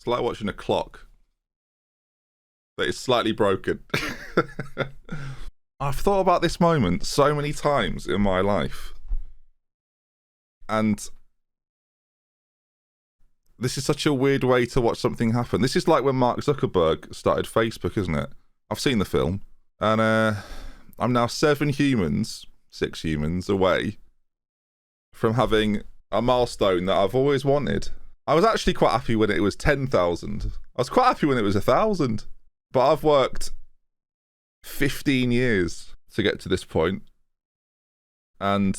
It's like watching a clock that is slightly broken. I've thought about this moment so many times in my life. And this is such a weird way to watch something happen. This is like when Mark Zuckerberg started Facebook, isn't it? I've seen the film. And I'm now 6 humans away from having a milestone that I've always wanted. I was actually quite happy when it was 10,000. I was quite happy when it was 1,000. But I've worked 15 years to get to this point. And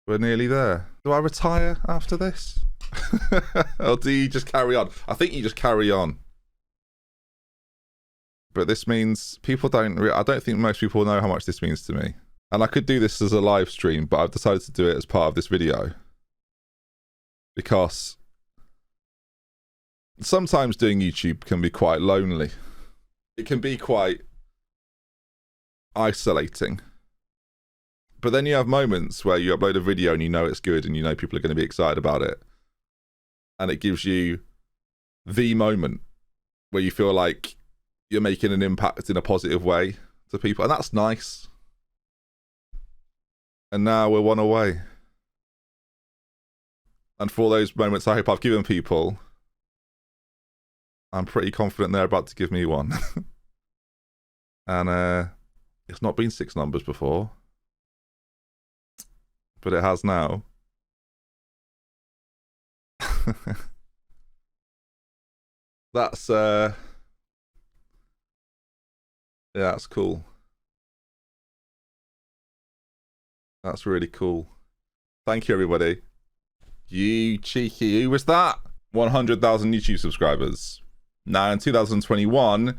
we're nearly there. Do I retire after this? Or do you just carry on? I think you just carry on. But this means people I don't think most people know how much this means to me. And I could do this as a live stream, but I've decided to do it as part of this video. Because sometimes doing YouTube can be quite lonely. It can be quite isolating. But then you have moments where you upload a video and you know it's good and you know people are going to be excited about it. And it gives you the moment where you feel like you're making an impact in a positive way to people. And that's nice. And now we're one away. And for those moments I hope I've given people, I'm pretty confident they're about to give me one. And it's not been 6 numbers before. But it has now. That's yeah, that's cool. That's really cool. Thank you, everybody. You cheeky, who was that? 100,000 YouTube subscribers. Now in 2021,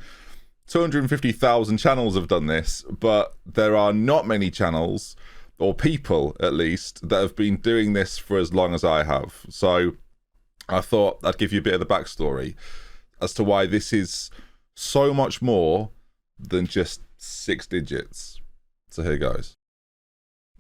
250,000 channels have done this, but there are not many channels, or people at least, that have been doing this for as long as I have. So I thought I'd give you a bit of the backstory as to why this is so much more than just 6 digits. So here goes.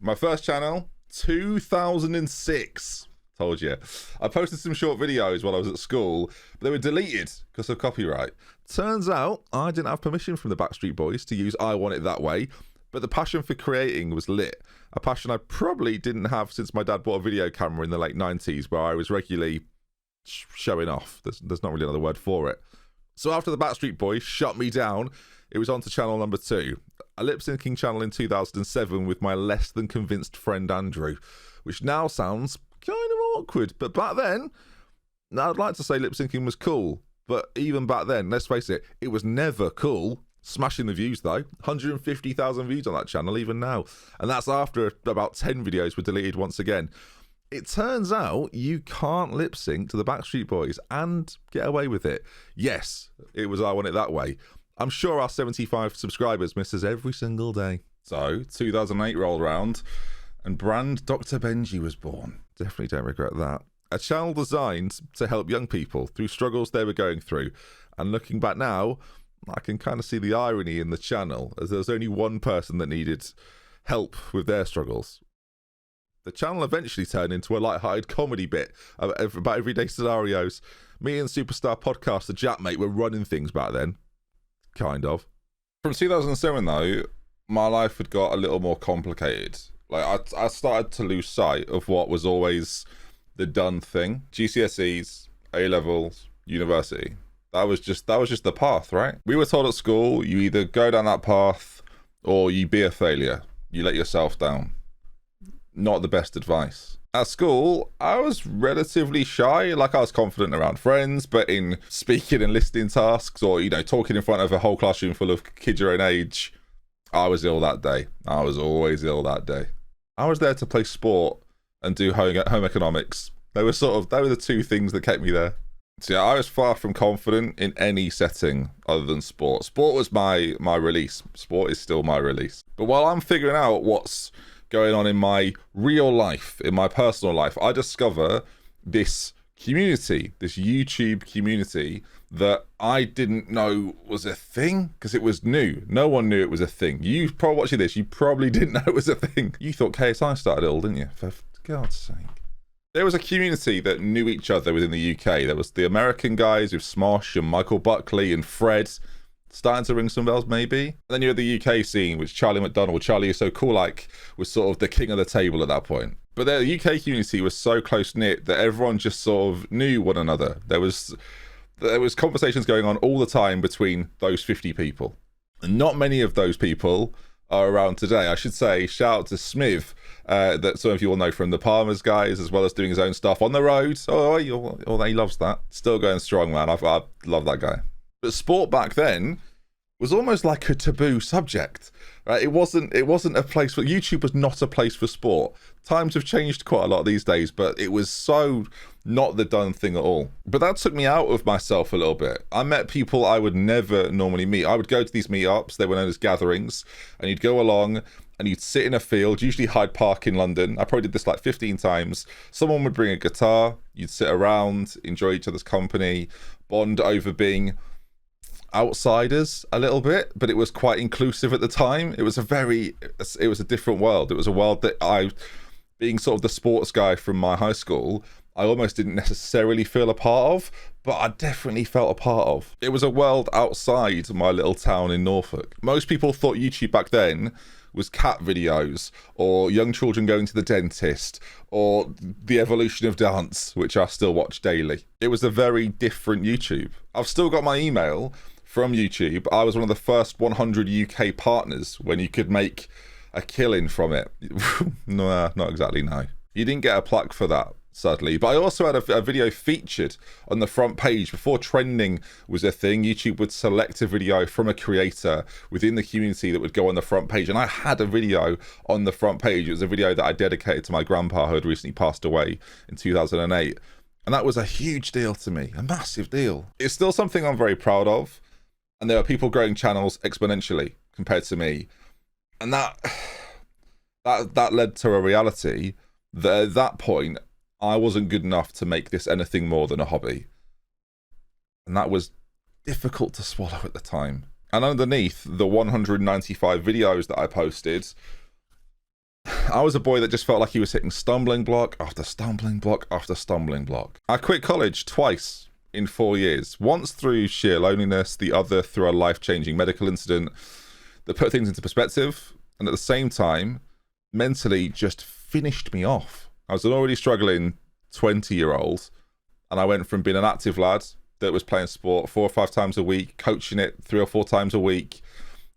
My first channel, 2006. Told you. I posted some short videos while I was at school, but they were deleted because of copyright. Turns out I didn't have permission from the Backstreet Boys to use I Want It That Way, but the passion for creating was lit. A passion I probably didn't have since my dad bought a video camera in the late 90s, where I was regularly showing off. There's not really another word for it. So after the Backstreet Boys shut me down, it was on to channel number 2. A lip-syncing channel in 2007 with my less than convinced friend Andrew, which now sounds kind of awkward, but back then, I'd like to say lip-syncing was cool, but even back then, let's face it, it was never cool. Smashing the views though, 150,000 views on that channel even now, and that's after about 10 videos were deleted once again. It turns out you can't lip sync to the Backstreet Boys and get away with it. Yes, it was I Want It That Way. I'm sure our 75 subscribers miss us every single day. So 2008 rolled around and brand Dr. Benji was born. Definitely don't regret that. A channel designed to help young people through struggles they were going through. And looking back now, I can kind of see the irony in the channel, as there was only one person that needed help with their struggles. The channel eventually turned into a light-hearted comedy bit about everyday scenarios. Me and superstar podcaster Japmate were running things back then. Kind of. From 2007 though, my life had got a little more complicated. Like I started to lose sight of what was always the done thing. GCSEs, A-levels, university. That was just the path, right? We were told at school, you either go down that path or you be a failure. You let yourself down. Not the best advice. At school, I was relatively shy. Like, I was confident around friends, but in speaking and listening tasks, or, you know, talking in front of a whole classroom full of kids your own age, I was ill that day. I was always ill that day. I was there to play sport and do home economics. They were the two things that kept me there. So yeah, I was far from confident in any setting other than sport. Sport was my release. Sport is still my release. But while I'm figuring out what's going on in my real life, in my personal life, I discover this community, this YouTube community that I didn't know was a thing because it was new. No one knew it was a thing. You probably watching this, you probably didn't know it was a thing. You thought KSI started it all, didn't you? For God's sake. There was a community that knew each other within the UK. There was the American guys with Smosh and Michael Buckley and Fred, starting to ring some bells maybe. And then you had the UK scene, which Charlie McDonald, Charlie Is So Cool Like, was sort of the king of the table at that point. But the UK community was so close-knit that everyone just sort of knew one another. There was conversations going on all the time between those 50 people. And not many of those people are around today. I should say, shout out to Smith, that some of you will know from the Palmers guys, as well as doing his own stuff on the road. Oh, he loves that. Still going strong, man. I love that guy. But sport back then was almost like a taboo subject, right? It wasn't a place for, YouTube was not a place for sport. Times have changed quite a lot these days, but it was so not the done thing at all. But that took me out of myself a little bit. I met people I would never normally meet. I would go to these meetups, they were known as gatherings, and you'd go along and you'd sit in a field, usually Hyde Park in London. I probably did this like 15 times. Someone would bring a guitar, you'd sit around, enjoy each other's company, bond over being outsiders a little bit, but it was quite inclusive at the time. It was a different world. It was a world that being sort of the sports guy from my high school, I almost didn't necessarily feel a part of, but I definitely felt a part of. It was a world outside my little town in Norfolk. Most people thought YouTube back then was cat videos, or young children going to the dentist, or the evolution of dance, which I still watch daily. It was a very different YouTube. I've still got my email from YouTube. I was one of the first 100 UK partners when you could make a killing from it. No, not exactly, no. You didn't get a plaque for that, sadly. But I also had a video featured on the front page. Before trending was a thing, YouTube would select a video from a creator within the community that would go on the front page. And I had a video on the front page. It was a video that I dedicated to my grandpa who had recently passed away in 2008. And that was a huge deal to me, a massive deal. It's still something I'm very proud of. And there are people growing channels exponentially compared to me. And that led to a reality that at that point, I wasn't good enough to make this anything more than a hobby. And that was difficult to swallow at the time. And underneath the 195 videos that I posted, I was a boy that just felt like he was hitting stumbling block after stumbling block after stumbling block. I quit college twice in 4 years. Once through sheer loneliness, the other through a life-changing medical incident that put things into perspective, and at the same time, mentally just finished me off. I was an already struggling 20-year-old, and I went from being an active lad that was playing sport 4 or 5 times a week, coaching it 3 or 4 times a week,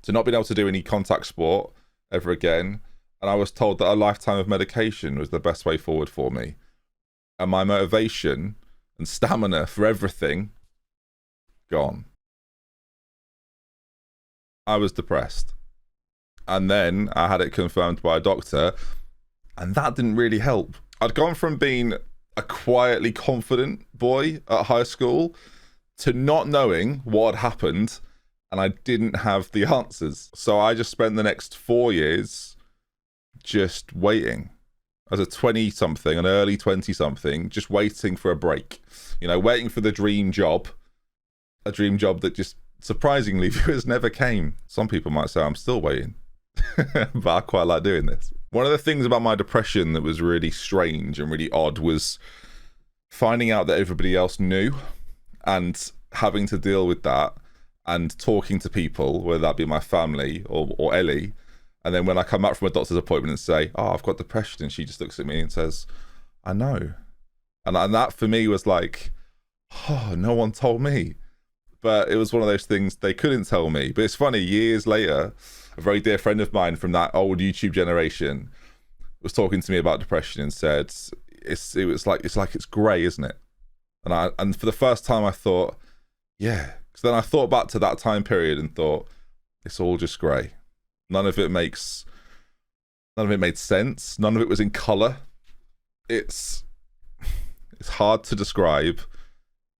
to not being able to do any contact sport ever again. And I was told that a lifetime of medication was the best way forward for me. And my motivation and stamina for everything, gone. I was depressed. And then I had it confirmed by a doctor, and that didn't really help. I'd gone from being a quietly confident boy at high school to not knowing what had happened, and I didn't have the answers. So I just spent the next 4 years just waiting. As a 20-something, an early 20-something, just waiting for a break. You know, waiting for the dream job. A dream job that just, surprisingly, viewers never came. Some people might say I'm still waiting. But I quite like doing this. One of the things about my depression that was really strange and really odd was finding out that everybody else knew and having to deal with that and talking to people, whether that be my family or Ellie. And then when I come back from a doctor's appointment and say, oh, I've got depression, and she just looks at me and says, I know. And that for me was like, oh, no one told me. But it was one of those things they couldn't tell me. But it's funny, years later, a very dear friend of mine from that old YouTube generation was talking to me about depression and said, it's like grey, isn't it? And for the first time I thought, yeah. Because then I thought back to that time period and thought, it's all just grey. None of it made sense. None of it was in colour. It's hard to describe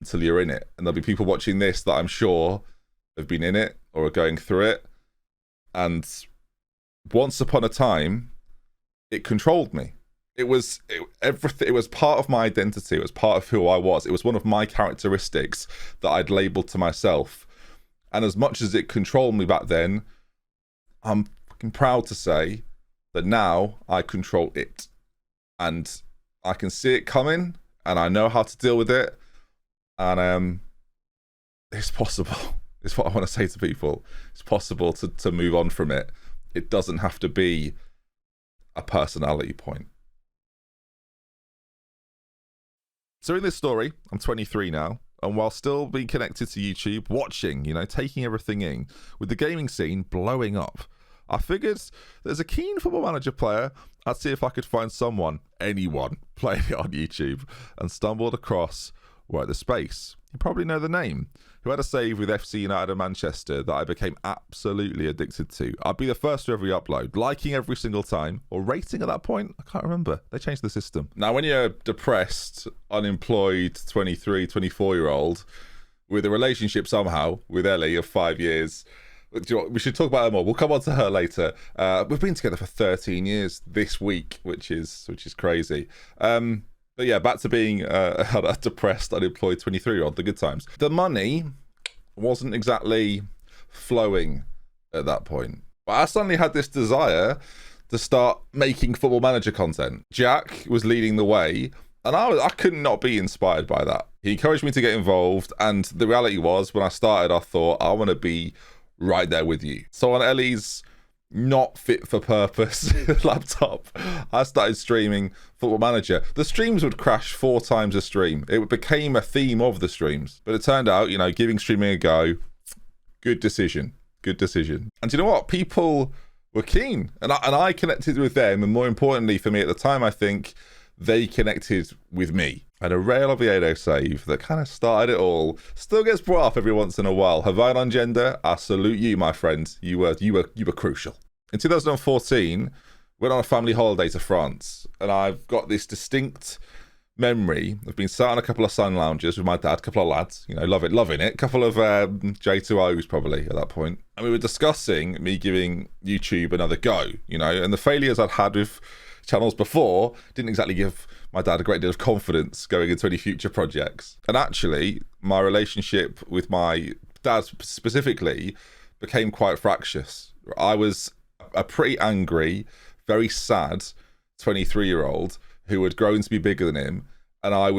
until you're in it. And there'll be people watching this that I'm sure have been in it or are going through it. And once upon a time, it controlled me. It was everything. It was part of my identity. It was part of who I was. It was one of my characteristics that I'd labelled to myself. And as much as it controlled me back then, I'm fucking proud to say that now I control it. And I can see it coming, and I know how to deal with it, and it's possible. It's what I want to say to people. It's possible to move on from it. It doesn't have to be a personality point. So in this story, I'm 23 now, and while still being connected to YouTube, watching, taking everything in, with the gaming scene blowing up, I figured there's a keen Football Manager player. I'd see if I could find anyone playing it on YouTube, and stumbled across the Space. You probably know the name, who had a save with FC United of Manchester that I became absolutely addicted to. I'd be the first to every upload, liking every single time, or rating at that point. I can't remember. They changed the system. Now, when you're a depressed, unemployed 23, 24-year-old with a relationship somehow with Ellie of 5 years, we should talk about her more. We'll come on to her later. We've been together for 13 years this week, which is crazy. But yeah, back to being a depressed, unemployed 23-year-old, the good times. The money wasn't exactly flowing at that point. But I suddenly had this desire to start making Football Manager content. Jack was leading the way, and I could not be inspired by that. He encouraged me to get involved, and the reality was, when I started, I thought, I want to be right there with you. So on Ellie's not fit for purpose laptop, I started streaming Football Manager. The streams would crash 4 times a stream. It became a theme of the streams. But it turned out, giving streaming a go, good decision. And you know what? People were keen, and I connected with them, and more importantly for me at the time, I think they connected with me. And a Real Oviedo save that kind of started it all still gets brought up every once in a while. Havine on gender, I salute you, my friend. You were crucial. In 2014, went on a family holiday to France, and I've got this distinct memory of being sat on a couple of sun lounges with my dad, a couple of lads, loving it, a couple of J2Os probably at that point, and we were discussing me giving YouTube another go, and the failures I'd had with channels before didn't exactly give my dad a great deal of confidence going into any future projects. And actually, my relationship with my dad specifically became quite fractious. I was a pretty angry, very sad 23-year-old who had grown to be bigger than him, and I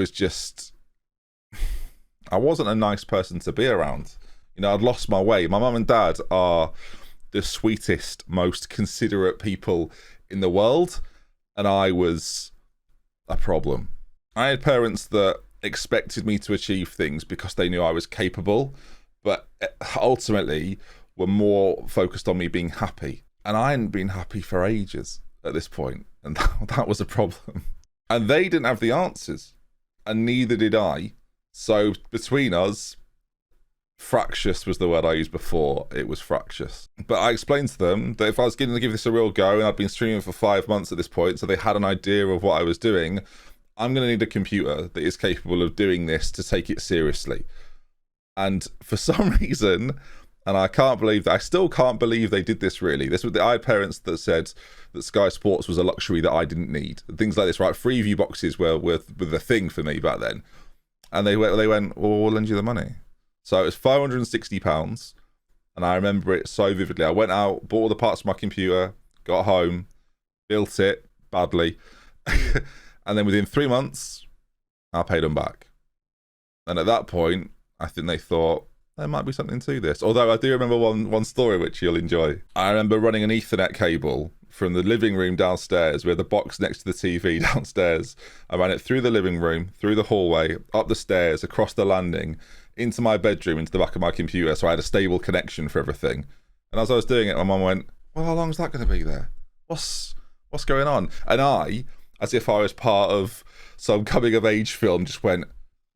wasn't a nice person to be around. I'd lost my way. My mum and dad are the sweetest, most considerate people in the world, and I was a problem. I had parents that expected me to achieve things because they knew I was capable, but ultimately were more focused on me being happy. And I hadn't been happy for ages at this point, and that was a problem. And they didn't have the answers, and neither did I. So between us, fractious was the word I used before. It was fractious. But I explained to them that if I was going to give this a real go, and I'd been streaming for 5 months at this point, so they had an idea of what I was doing, I'm going to need a computer that is capable of doing this to take it seriously. And for some reason, and I still can't believe they did this really. I had parents that said that Sky Sports was a luxury that I didn't need. Things like this, right? Freeview boxes were the thing for me back then. And they went, well, we'll lend you the money. So it was £560, and I remember it so vividly. I went out, bought all the parts for my computer, got home, built it badly, and then within 3 months, I paid them back. And at that point, I think they thought, there might be something to this. Although I do remember one story which you'll enjoy. I remember running an Ethernet cable from the living room downstairs, we had the box next to the TV downstairs. I ran it through the living room, through the hallway, up the stairs, across the landing, into my bedroom, into the back of my computer, so I had a stable connection for everything. And as I was doing it, my mum went, well, how long is that going to be there? What's going on? And I, as if I was part of some coming of age film, just went,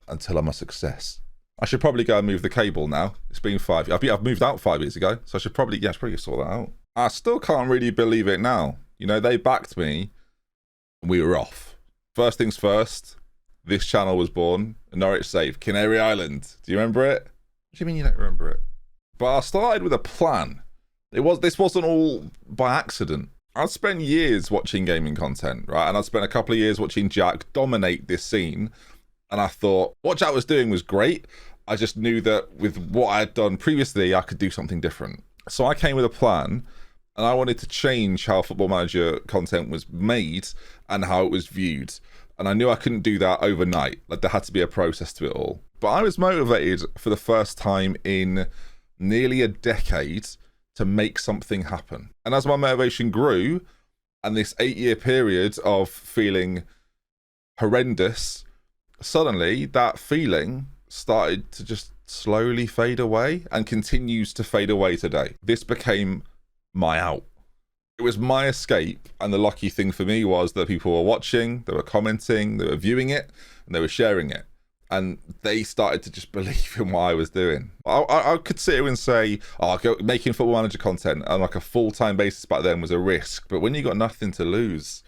until I'm a success. I should probably go and move the cable now. It's been 5 years. I've moved out 5 years ago, so I should probably sort that out. I still can't really believe it now. They backed me, and we were off. First things first, this channel was born, Norwich Save, Canary Island. Do you remember it? What do you mean you don't remember it? But I started with a plan. This wasn't all by accident. I'd spent years watching gaming content, right? And I'd spent a couple of years watching Jack dominate this scene. And I thought what Jack was doing was great. I just knew that with what I had done previously, I could do something different. So I came with a plan, and I wanted to change how Football Manager content was made and how it was viewed. And I knew I couldn't do that overnight. Like, there had to be a process to it all. But I was motivated for the first time in nearly a decade to make something happen. And as my motivation grew, and this 8-year period of feeling horrendous, suddenly that feeling started to just slowly fade away and continues to fade away today. This became my out. It was my escape, and the lucky thing for me was that people were watching, they were commenting, they were viewing it, and they were sharing it. And they started to just believe in what I was doing. I could sit here and say, oh, making Football Manager content on like a full-time basis back then was a risk. But when you got nothing to lose,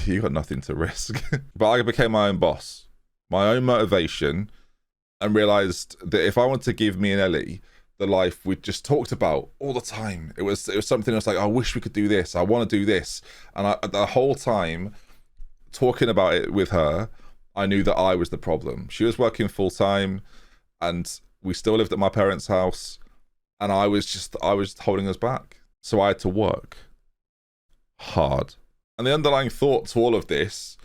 you got nothing to risk. But I became my own boss, my own motivation, and realized that if I want to give me and Ellie the life we just talked about all the time, it was something that's like, I wish we could do this, I want to do this. And the whole time talking about it with her, I knew that I was the problem. She was working full time, and we still lived at my parents' house, and I was holding us back. So I had to work hard. And the underlying thought to all of this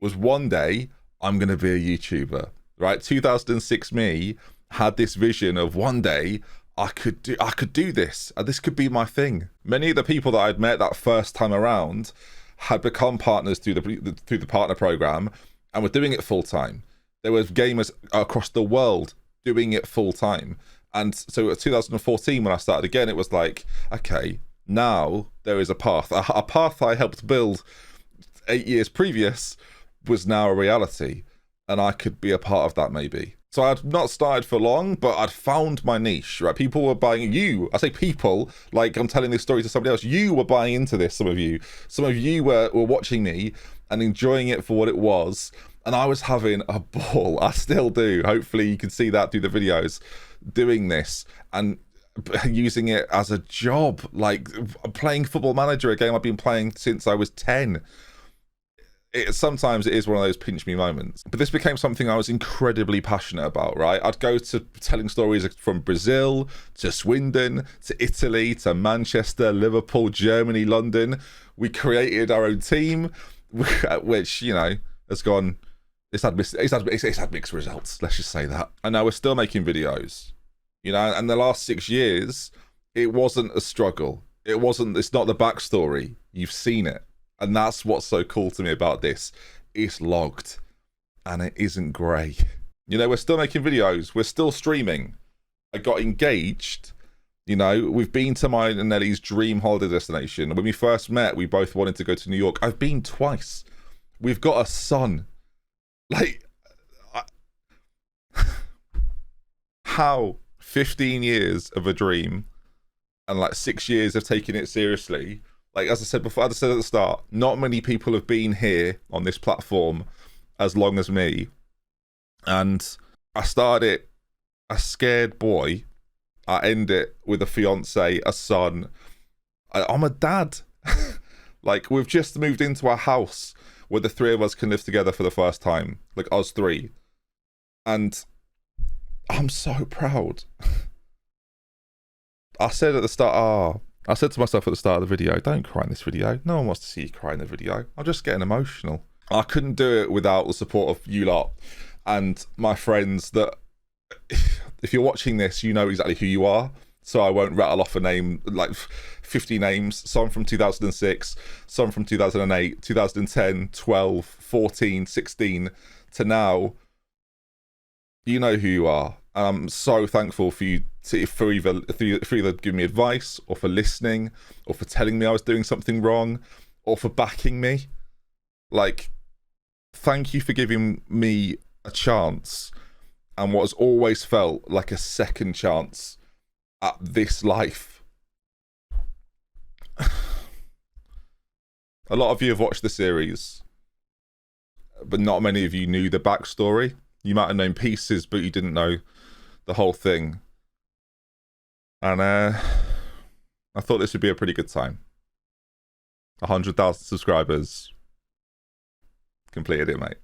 was, one day I'm going to be a YouTuber, right? 2006 me had this vision of one day I could do this, and this could be my thing. Many of the people that I'd met that first time around had become partners through the partner program, and were doing it full time. There was gamers across the world doing it full time. And so at 2014, when I started again, it was like, okay, now there is a path. A path I helped build 8 years previous was now a reality, and I could be a part of that maybe. So I'd not started for long, but I'd found my niche, right? People were buying, I say people, like I'm telling this story to somebody else. You were buying into this, some of you. Some of you were watching me and enjoying it for what it was. And I was having a ball. I still do. Hopefully you can see that through the videos, doing this and using it as a job, like playing Football Manager, a game I've been playing since I was 10. Sometimes it is one of those pinch me moments, but this became something I was incredibly passionate about, right? I'd go to telling stories from Brazil to Swindon to Italy to Manchester, Liverpool, Germany, London. We created our own team, which, you know, has gone, it's had mixed results, let's just say that. And now we're still making videos, you know, and the last 6 years, it wasn't a struggle. It's not the backstory. You've seen it. And that's what's so cool to me about this. It's logged and it isn't grey. You know, we're still making videos. We're still streaming. I got engaged. You know, we've been to mine and Nellie's dream holiday destination. When we first met, we both wanted to go to New York. I've been twice. We've got a son. Like, how 15 years of a dream and like 6 years of taking it seriously. Like, as I said before, as I said at the start, not many people have been here on this platform as long as me. And I started it a scared boy. I end it with a fiance, a son. I'm a dad. Like, we've just moved into a house where the three of us can live together for the first time. Like, us three. And I'm so proud. I said at the start, I said to myself at the start of the video, don't cry in this video. No one wants to see you cry in the video. I'm just getting emotional. I couldn't do it without the support of you lot and my friends that, if you're watching this, you know exactly who you are. So I won't rattle off a name, like 50 names. Some from 2006, some from 2008, 2010, 12, 14, 16 to now. You know who you are. And I'm so thankful for you for either giving me advice, or for listening, or for telling me I was doing something wrong, or for backing me. Like, thank you for giving me a chance and what has always felt like a second chance at this life. A lot of you have watched the series, but not many of you knew the backstory. You might have known pieces, but you didn't know the whole thing. And I thought this would be a pretty good time. 100,000 subscribers. Completed it, mate.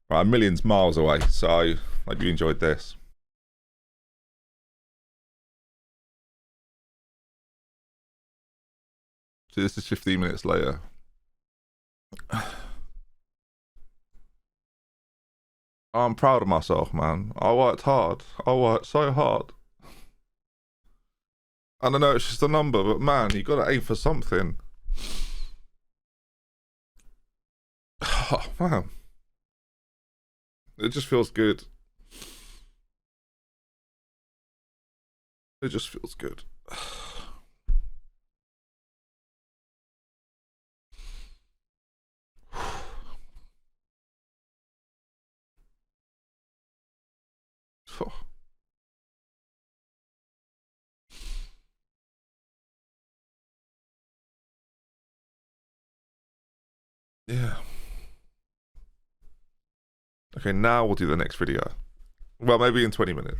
Right, millions miles away, so I hope you enjoyed this. So this is 15 minutes later. I'm proud of myself, man. I worked hard. I worked so hard. And I know it's just a number, but man, you gotta aim for something. Oh, man. It just feels good. It just feels good. Yeah. Okay, now we'll do the next video. Well, maybe in 20 minutes.